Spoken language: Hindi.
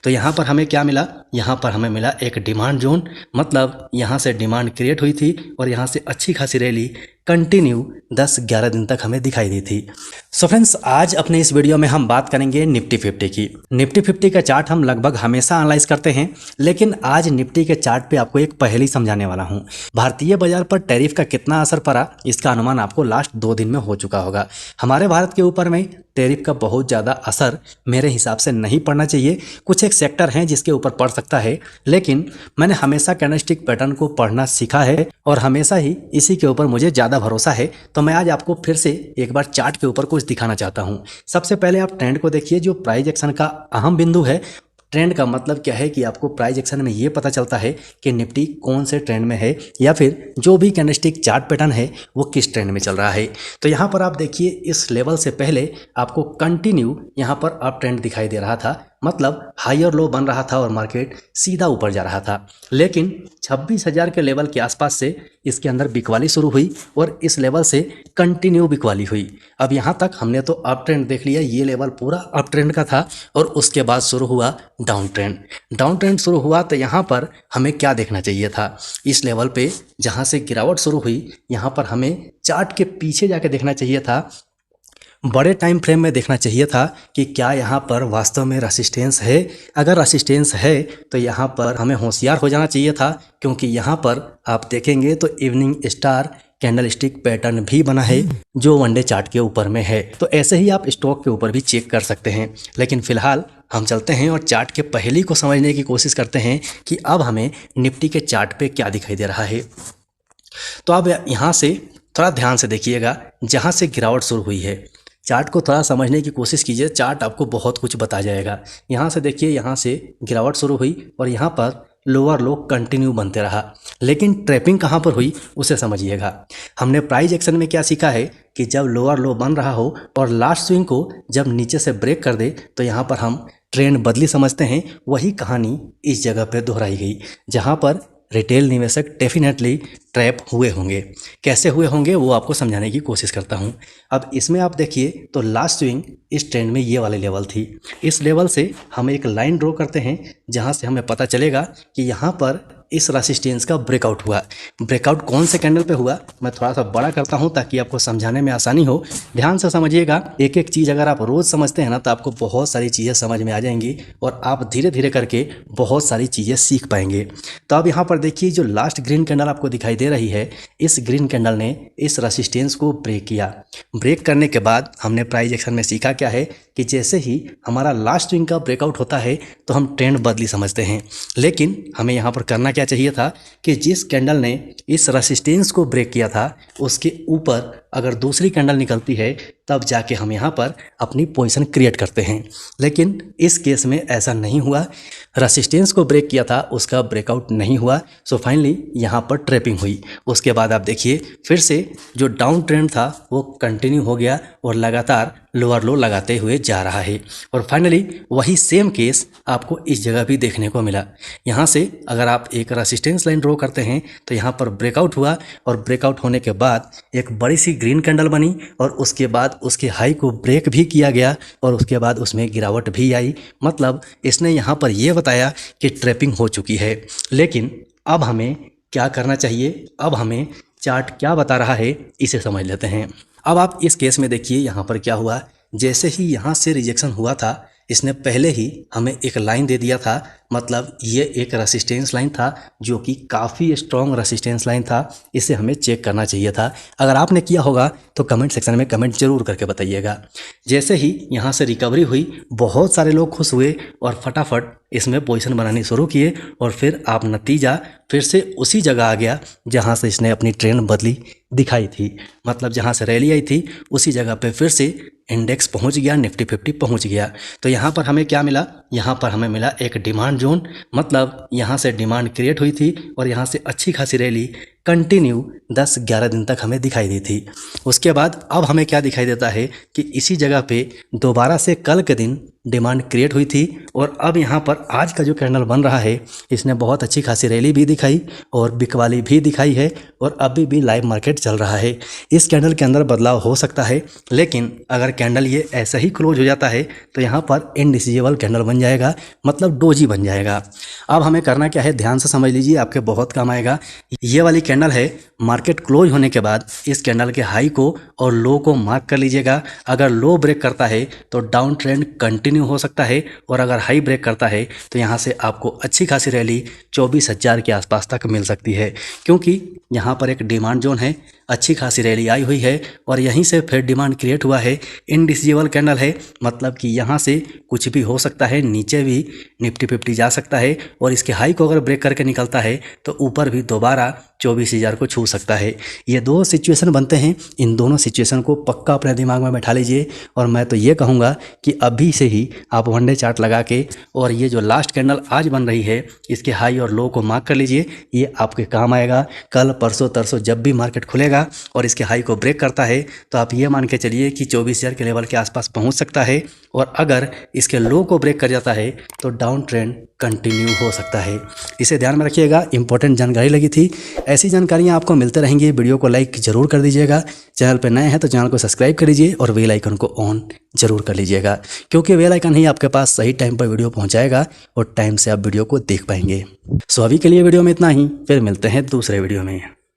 तो यहाँ पर हमें क्या मिला, यहाँ पर हमें मिला एक डिमांड जोन, मतलब यहाँ से डिमांड क्रिएट हुई थी और यहाँ से अच्छी खासी रैली कंटिन्यू 10-11 दिन तक हमें दिखाई दी थी। सो फ्रेंड्स, आज अपने इस वीडियो में हम बात करेंगे निफ्टी 50 की। निफ्टी 50 का चार्ट हम लगभग हमेशा एनालाइज करते हैं, लेकिन आज निफ्टी के चार्ट पे आपको एक पहेली समझाने वाला हूँ। भारतीय बाजार पर टैरिफ का कितना असर पड़ा, इसका अनुमान आपको लास्ट 2 दिन में हो चुका होगा। हमारे भारत के ऊपर में टैरिफ का बहुत ज़्यादा असर मेरे हिसाब से नहीं पड़ना चाहिए। कुछ एक सेक्टर हैं जिसके ऊपर पड़ सकता है, लेकिन मैंने हमेशा कैंडलस्टिक पैटर्न को पढ़ना सीखा है और हमेशा ही इसी के ऊपर मुझे ज़्यादा भरोसा है। तो मैं आज आपको फिर से एक बार चार्ट के ऊपर कुछ दिखाना चाहता हूँ। सबसे पहले आप ट्रेंड को देखिए, जो प्राइस एक्शन का अहम बिंदु है। ट्रेंड का मतलब क्या है कि आपको प्राइस एक्शन में ये पता चलता है कि निफ्टी कौन से ट्रेंड में है या फिर जो भी कैंडलस्टिक चार्ट पैटर्न है वो किस ट्रेंड में चल रहा है। तो यहाँ पर आप देखिए, इस लेवल से पहले आपको कंटिन्यू यहाँ पर अप ट्रेंड दिखाई दे रहा था, मतलब हाई और लो बन रहा था और मार्केट सीधा ऊपर जा रहा था। लेकिन 26,000 के लेवल के आसपास से इसके अंदर बिकवाली शुरू हुई और इस लेवल से कंटिन्यू बिकवाली हुई। अब यहाँ तक हमने तो अप ट्रेंड देख लिया, ये लेवल पूरा अप ट्रेंड का था और उसके बाद शुरू हुआ डाउन ट्रेंड। डाउन ट्रेंड शुरू हुआ तो यहाँ पर हमें क्या देखना चाहिए था, इस लेवल पे जहाँ से गिरावट शुरू हुई यहाँ पर हमें चार्ट के पीछे जाके देखना चाहिए था, बड़े टाइम फ्रेम में देखना चाहिए था कि क्या यहाँ पर वास्तव में रेसिस्टेंस है। अगर रेसिस्टेंस है तो यहाँ पर हमें होशियार हो जाना चाहिए था, क्योंकि यहाँ पर आप देखेंगे तो इवनिंग स्टार कैंडलस्टिक पैटर्न भी बना है जो वनडे चार्ट के ऊपर में है। तो ऐसे ही आप स्टॉक के ऊपर भी चेक कर सकते हैं। लेकिन फिलहाल हम चलते हैं और चार्ट के पहेली को समझने की कोशिश करते हैं कि अब हमें निफ्टी के चार्ट पे क्या दिखाई दे रहा है। तो अब यहाँ से थोड़ा ध्यान से देखिएगा, जहाँ से गिरावट शुरू हुई है चार्ट को थोड़ा समझने की कोशिश कीजिए, चार्ट आपको बहुत कुछ बता जाएगा। यहाँ से देखिए, यहाँ से गिरावट शुरू हुई और यहाँ पर लोअर लो कंटिन्यू बनते रहा, लेकिन ट्रैपिंग कहाँ पर हुई उसे समझिएगा। हमने प्राइस एक्शन में क्या सीखा है कि जब लोअर लो बन रहा हो और लास्ट स्विंग को जब नीचे से ब्रेक कर दे तो यहाँ पर हम ट्रेंड बदली समझते हैं। वही कहानी इस जगह पर दोहराई गई, जहाँ पर रिटेल निवेशक डेफिनेटली ट्रैप हुए होंगे। कैसे हुए होंगे वो आपको समझाने की कोशिश करता हूँ। अब इसमें आप देखिए तो लास्ट स्विंग इस ट्रेंड में ये वाली लेवल थी। इस लेवल से हम एक लाइन ड्रॉ करते हैं जहाँ से हमें पता चलेगा कि यहाँ पर इस रेसिस्टेंस का ब्रेकआउट हुआ। ब्रेकआउट कौन से कैंडल पे हुआ, मैं थोड़ा सा बड़ा करता हूँ ताकि आपको समझाने में आसानी हो। ध्यान से समझिएगा, एक एक चीज़ अगर आप रोज़ समझते हैं ना तो आपको बहुत सारी चीज़ें समझ में आ जाएंगी और आप धीरे धीरे करके बहुत सारी चीज़ें सीख पाएंगे। तो अब यहाँ पर देखिए, जो लास्ट ग्रीन कैंडल आपको दिखाई दे रही है, इस ग्रीन कैंडल ने इस रेसिस्टेंस को ब्रेक किया। ब्रेक करने के बाद हमने प्राइस एक्शन में सीखा क्या है कि जैसे ही हमारा लास्ट स्विंग का ब्रेकआउट होता है तो हम ट्रेंड बदली समझते हैं। लेकिन हमें यहाँ पर करना क्या चाहिए था कि जिस कैंडल ने इस रेसिस्टेंस को ब्रेक किया था उसके ऊपर अगर दूसरी कैंडल निकलती है तब जाके हम यहाँ पर अपनी पोजीशन क्रिएट करते हैं। लेकिन इस केस में ऐसा नहीं हुआ, रेसिस्टेंस को ब्रेक किया था उसका ब्रेकआउट नहीं हुआ। सो फाइनली यहाँ पर ट्रैपिंग हुई। उसके बाद आप देखिए फिर से जो डाउन ट्रेंड था वो कंटिन्यू हो गया और लगातार लोअर लो लगाते हुए जा रहा है और फाइनली वही सेम केस आपको इस जगह भी देखने को मिला। यहाँ से अगर आप एक रेसिस्टेंस लाइन ड्रॉ करते हैं तो यहाँ पर ब्रेकआउट हुआ और ब्रेकआउट होने के बाद एक बड़ी सी ग्रीन कैंडल बनी और उसके बाद उसके हाई को ब्रेक भी किया गया और उसके बाद उसमें गिरावट भी आई। मतलब इसने यहाँ पर यह बताया कि ट्रैपिंग हो चुकी है। लेकिन अब हमें क्या करना चाहिए, अब हमें चार्ट क्या बता रहा है इसे समझ लेते हैं। अब आप इस केस में देखिए यहाँ पर क्या हुआ, जैसे ही यहाँ से रिजेक्शन हुआ था इसने पहले ही हमें एक लाइन दे दिया था। मतलब ये एक रेसिस्टेंस लाइन था जो कि काफ़ी स्ट्रॉन्ग रेसिस्टेंस लाइन था, इसे हमें चेक करना चाहिए था। अगर आपने किया होगा तो कमेंट सेक्शन में कमेंट जरूर करके बताइएगा। जैसे ही यहाँ से रिकवरी हुई बहुत सारे लोग खुश हुए और फटाफट इसमें पोजीशन बनानी शुरू किए और फिर आप नतीजा फिर से उसी जगह आ गया जहाँ से इसने अपनी ट्रेंड बदली दिखाई थी। मतलब जहाँ से रैली आई थी उसी जगह पे फिर से इंडेक्स पहुँच गया, निफ्टी 50 पहुँच गया। तो यहाँ पर हमें क्या मिला, यहाँ पर हमें मिला एक डिमांड जोन, मतलब यहाँ से डिमांड क्रिएट हुई थी और यहाँ से अच्छी खासी रैली कंटिन्यू 10-11 दिन तक हमें दिखाई दी थी। उसके बाद अब हमें क्या दिखाई देता है कि इसी जगह पे दोबारा से कल के दिन डिमांड क्रिएट हुई थी और अब यहाँ पर आज का जो कैंडल बन रहा है इसने बहुत अच्छी खासी रैली भी दिखाई और बिकवाली भी दिखाई है और अभी भी लाइव मार्केट चल रहा है। इस कैंडल के अंदर बदलाव हो सकता है, लेकिन अगर कैंडल ये ऐसा ही क्लोज हो जाता है तो यहाँ पर इनडिसिजेबल कैंडल बन बन जाएगा, मतलब डोजी बन जाएगा। अब हमें करना क्या है, ध्यान से समझ लीजिए, आपके बहुत काम आएगा। ये वाली कैंडल है, मार्केट क्लोज होने के बाद इस कैंडल के हाई को और लो को मार्क कर लीजिएगा। अगर लो ब्रेक करता है तो डाउन ट्रेंड कंटिन्यू हो सकता है, और अगर हाई ब्रेक करता है तो यहाँ से आपको अच्छी खासी रैली 24,000 के आसपास तक मिल सकती है, क्योंकि यहाँ पर एक डिमांड जोन है, अच्छी खासी रैली आई हुई है और यहीं से फिर डिमांड क्रिएट हुआ है। इनडिसिजिबल कैंडल है, मतलब कि यहाँ से कुछ भी हो सकता है, नीचे भी निफ्टी 50 जा सकता है, और इसके हाई को अगर ब्रेक करके निकलता है तो ऊपर भी दोबारा 24,000 को छू सकता है। ये दो सिचुएशन बनते हैं, इन दोनों सिचुएशन को पक्का अपने दिमाग में बैठा लीजिए। और मैं तो ये कहूँगा कि अभी से ही आप वन डे चार्ट लगा के और ये जो लास्ट कैंडल आज बन रही है इसके हाई और लो को मार्क कर लीजिए, ये आपके काम आएगा। कल परसों तरसों जब भी मार्केट खुलेगा और इसके हाई को ब्रेक करता है तो आप ये मान के चलिए कि 24,000 के लेवल के आसपास पहुंच सकता है, और अगर इसके लो को ब्रेक कर जाता है तो डाउन ट्रेंड कंटिन्यू हो सकता है। इसे ध्यान में रखिएगा, इंपॉर्टेंट जानकारी लगी थी। ऐसी जानकारियाँ आपको मिलते रहेंगी। वीडियो को लाइक जरूर कर दीजिएगा, चैनल पर नए हैं तो चैनल को सब्सक्राइब कर लीजिए और बेल आइकन को ऑन जरूर कर लीजिएगा, क्योंकि बेल आइकन ही आपके पास सही टाइम पर वीडियो पहुंचाएगा और टाइम से आप वीडियो को देख पाएंगे। सो अभी के लिए वीडियो में इतना ही, फिर मिलते हैं दूसरे वीडियो में।